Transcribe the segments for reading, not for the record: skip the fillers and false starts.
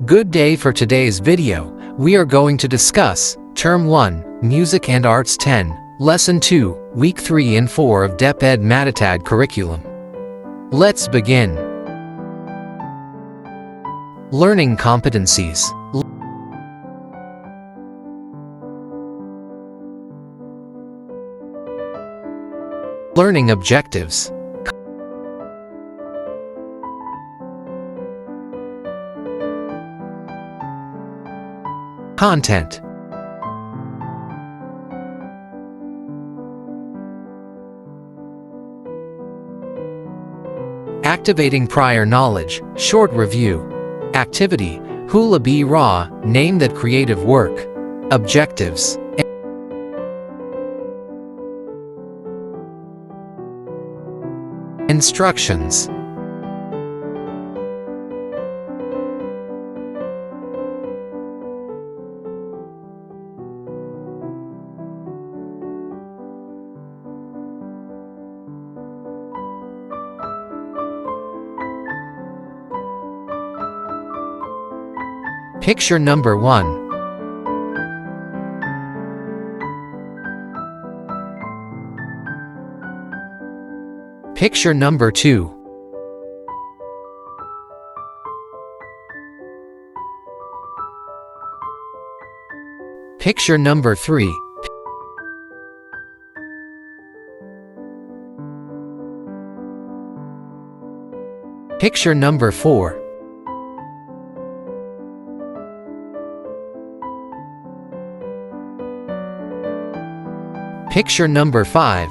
Good day. For today's video, we are going to discuss Term 1, Music and Arts 10, Lesson 2, Week 3 and 4 of DEPED MATATAG curriculum. Let's begin. Learning competencies. Learning objectives. Content. Activating prior knowledge. Short review. Activity. Hula Be Raw. Name that creative work. Objectives. Instructions. Picture number 1. Picture number 2. Picture number 3. Picture number 4. Picture number 5.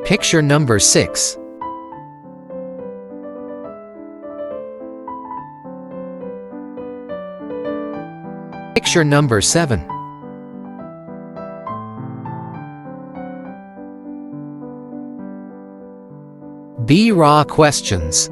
Picture number 6. Picture number 7. Be raw questions.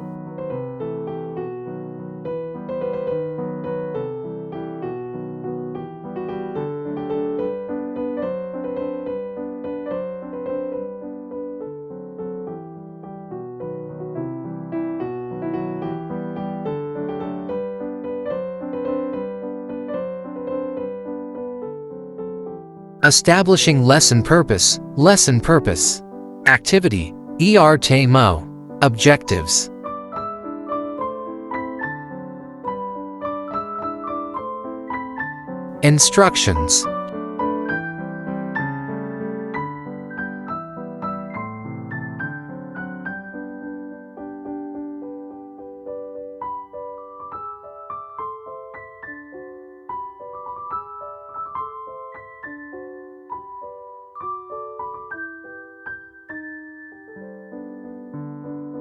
Establishing lesson purpose. Lesson purpose. Activity. ERTMO. Objectives. Instructions.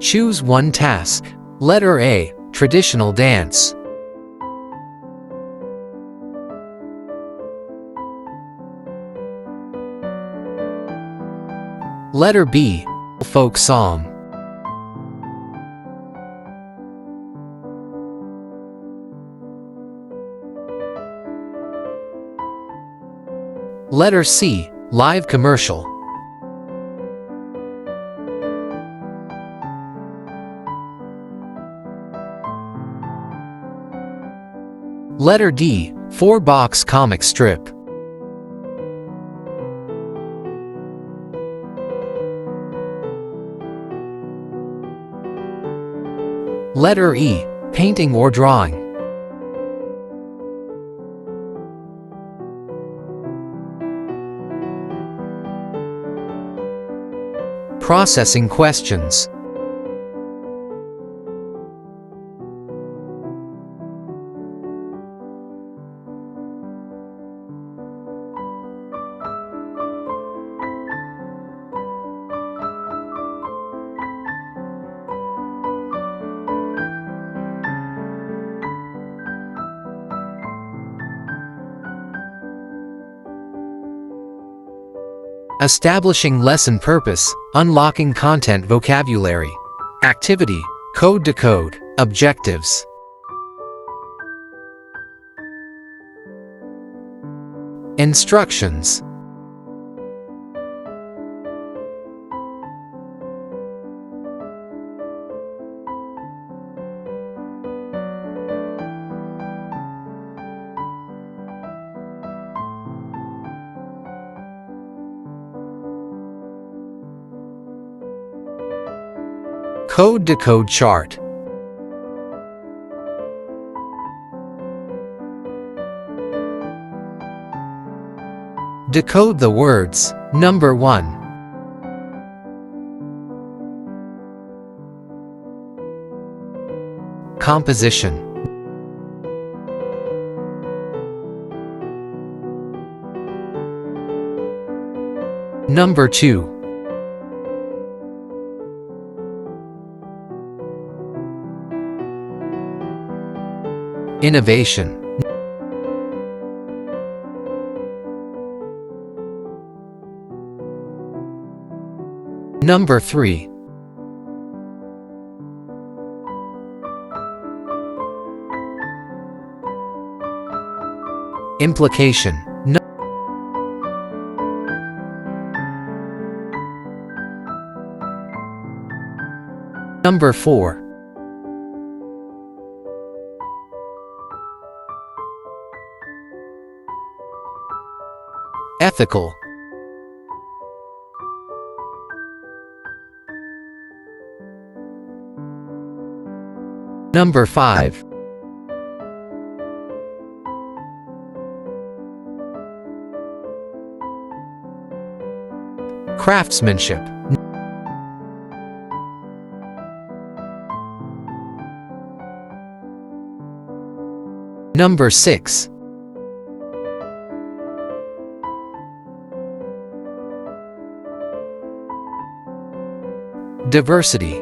Choose one task. Letter A. Traditional dance. Letter B. Folk song. Letter C. Live commercial. Letter D. 4-box comic strip. Letter E. Painting or drawing. Processing questions. Establishing lesson purpose. Unlocking content vocabulary. Activity. Code to code. Objectives. Instructions. Code-decode chart. Decode the words. Number 1. Composition. Number 2. Innovation. Number 3. Implication. Number 4. Ethical. Number 5. Craftsmanship. Number 6. Diversity.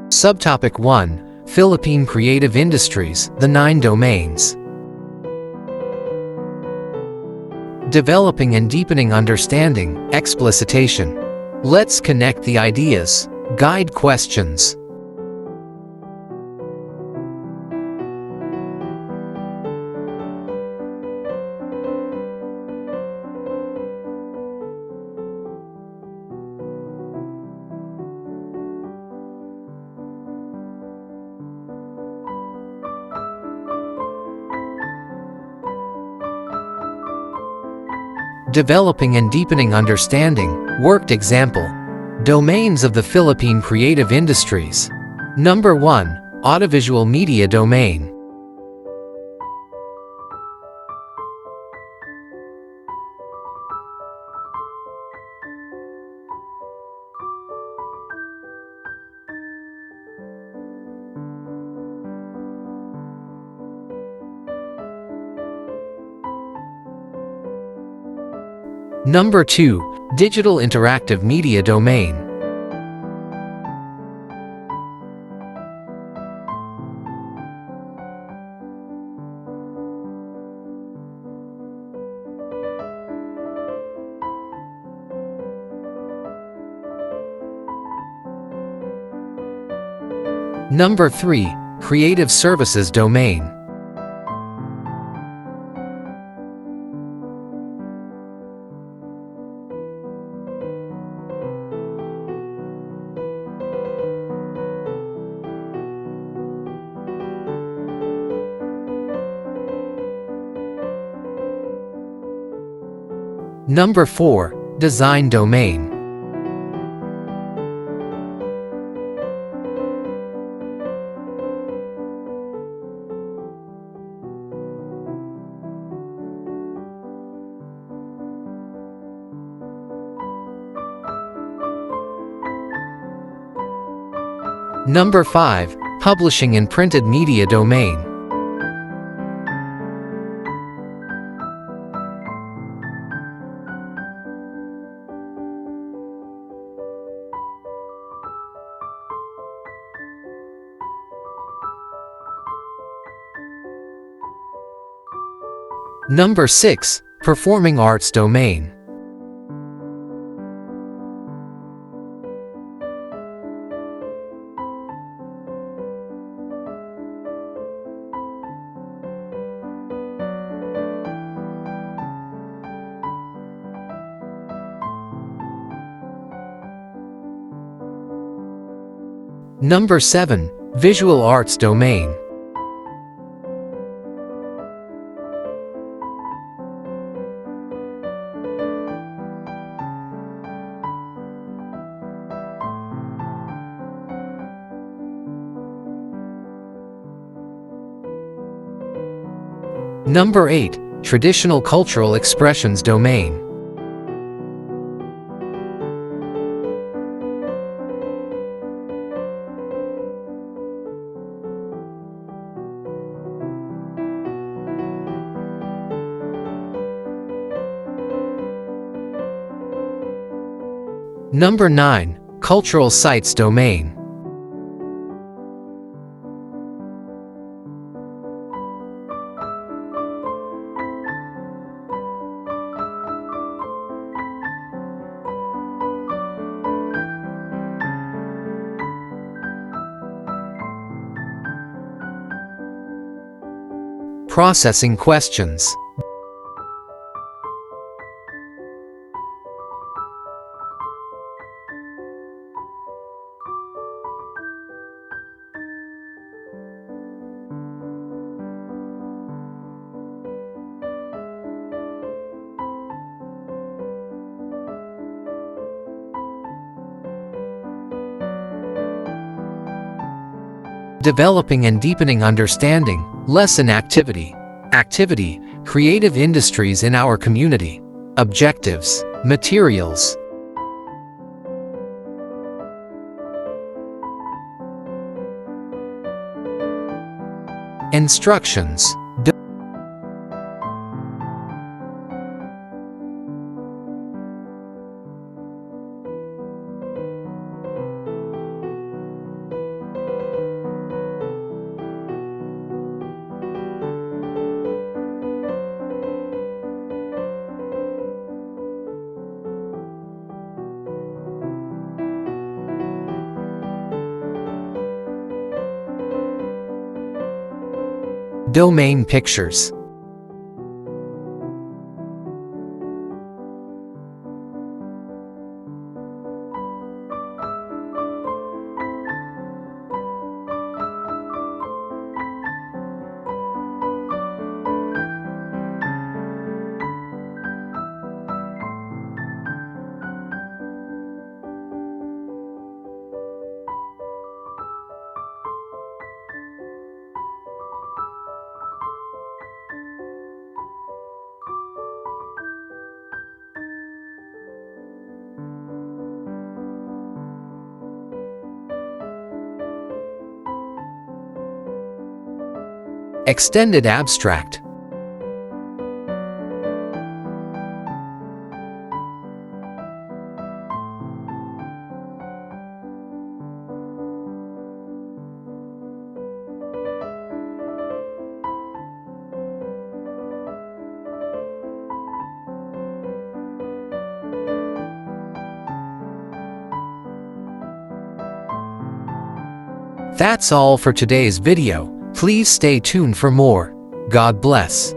Subtopic 1. Philippine Creative Industries, the 9 domains. Developing and deepening understanding, explicitation. Let's connect the ideas. Guide questions. Developing and deepening understanding. Worked example. Domains of the Philippine creative industries. Number 1. Audiovisual media domain. Number 2. Digital interactive media domain. Number 3. Creative services domain. Number 4. Design domain. Number 5. Publishing and printed media domain. Number 6. Performing arts domain. Number 7. Visual arts domain. Number 8. Traditional cultural expressions domain. Number 9. Cultural sites domain. Processing questions. Developing and deepening understanding. Lesson activity. Activity: creative industries in our community. Objectives: materials. Instructions. Domain pictures. Extended abstract. That's all for today's video. Please stay tuned for more. God bless.